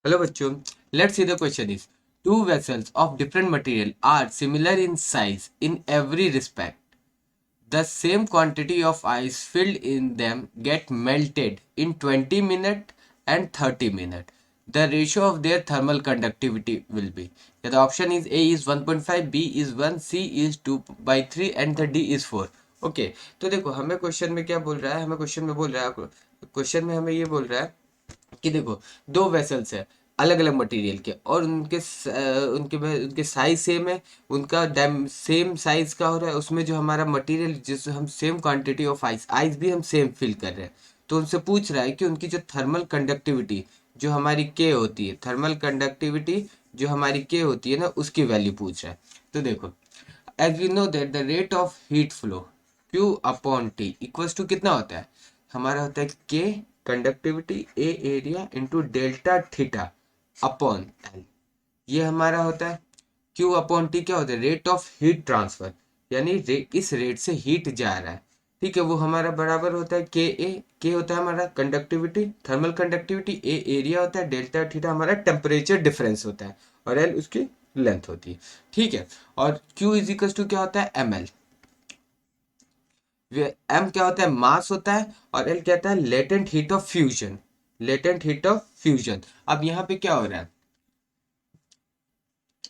Hello बच्चों, let's see the question is two vessels of different material are similar in size in every respect. The same quantity of ice filled in them get melted in 20 minutes and 30 minutes. The ratio of their thermal conductivity will be. Yeah, the option is A is 1.5, B is 1, C is 2 by 3 and the D is 4. Okay तो देखो हमें question में क्या बोल रहा है, हमें question में बोल रहा है, क्वेश्चन में हमें ये बोल रहा है कि देखो दो वेसल्स है अलग अलग मटेरियल के और उनके साइज सेम है, उनका डैम सेम साइज का हो रहा है, उसमें जो हमारा मटेरियल जिस हम same quantity of ice ice भी हम सेम फिल कर रहे हैं। तो उनसे पूछ रहा है कि उनकी जो थर्मल कंडक्टिविटी जो हमारी के होती है, थर्मल कंडक्टिविटी जो हमारी के होती है ना, उसकी वैल्यू पूछ रहा है। तो देखो as we know that the rate of heat flow Q upon T equals to कितना होता है, हमारा होता है K conductivity A area into delta theta upon L. ये हमारा होता है Q अपॉन टी क्या होता है, रेट ऑफ हीट ट्रांसफर, यानी इस रेट से हीट जा रहा है। ठीक है, वो हमारा बराबर होता है के ए, के होता है हमारा conductivity thermal conductivity, A area होता है, डेल्टा थीटा हमारा टेम्परेचर डिफरेंस होता है और एल उसकी लेंथ होती है। ठीक है, और Q इज इक्वल टू क्या होता है एम एल। एम क्या होता है मास होता है और एल क्या होता है latent heat of fusion, latent heat of fusion. अब यहाँ पे क्या हो रहा है,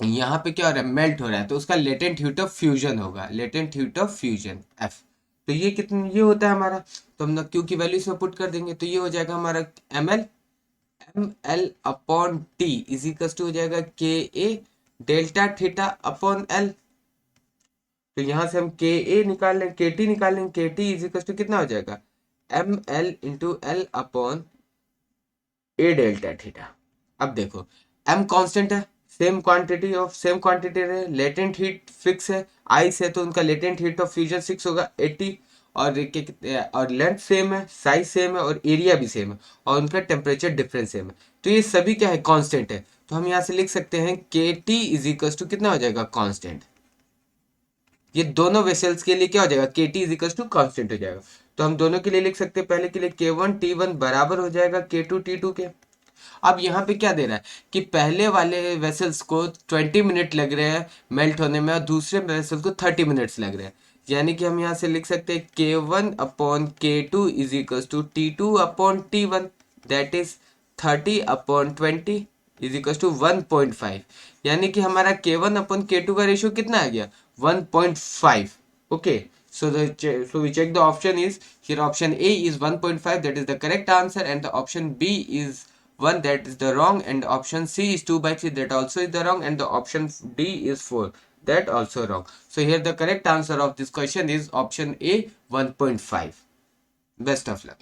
यहाँ पे क्या हो रहा है मेल्ट हो रहा है, तो उसका लेटेंट हीट ऑफ फ्यूजन होगा, latent heat of fusion F. तो ये कितनी ये होता है हमारा, तो हम ना क्यू की वैल्यू इसमें पुट कर देंगे तो ये हो जाएगा हमारा M L, M L upon T is equal to हो जाएगा K A delta theta upon L. तो यहाँ से हम के ए निकाल लें, के टी निकाल लें, के टी इज इक्वल टू कितना हो जाएगा M L into L upon A delta theta. अब देखो एम कांस्टेंट है, सेम क्वांटिटी है, लेटेंट हीट फिक्स है, आइस है तो उनका लेटेंट हीट ऑफ फ्यूजन 6 होगा 80, और लेंथ सेम है, साइज सेम है और एरिया भी सेम है और उनका टेम्परेचर डिफरेंस सेम है। तो ये सभी क्या है कांस्टेंट है, तो हम यहाँ से लिख सकते हैं के टी इज इक्वल टू कितना हो जाएगा कांस्टेंट। ये दोनों वेसल्स के लिए क्या हो जाएगा K T is equal to constant हो जाएगा। तो हम दोनों के लिए लिख सकते हैं, पहले के लिए के वन टी वन बराबर हो जाएगा के टू टी टू के। अब यहाँ पे क्या दे रहा है कि पहले वाले वेसल्स को 20 मिनट लग रहे हैं मेल्ट होने में और दूसरे वेसल्स को 30 मिनट्स लग रहे हैं। यानी कि हम यहाँ से लिख सकते हैं K one upon K two is equal to T two upon T one, that is 30/20 is equal to 1.5। यानी कि हमारा K one upon K two का रेशियो कितना आ गया 1.5। Okay, so we check the option is here, option A is 1.5, that is the correct answer, and the option B is 1, that is the wrong, and option C is 2 by 3, that also is the wrong, and the option D is 4, that also wrong. So here the correct answer of this question is option A 1.5. Best of luck.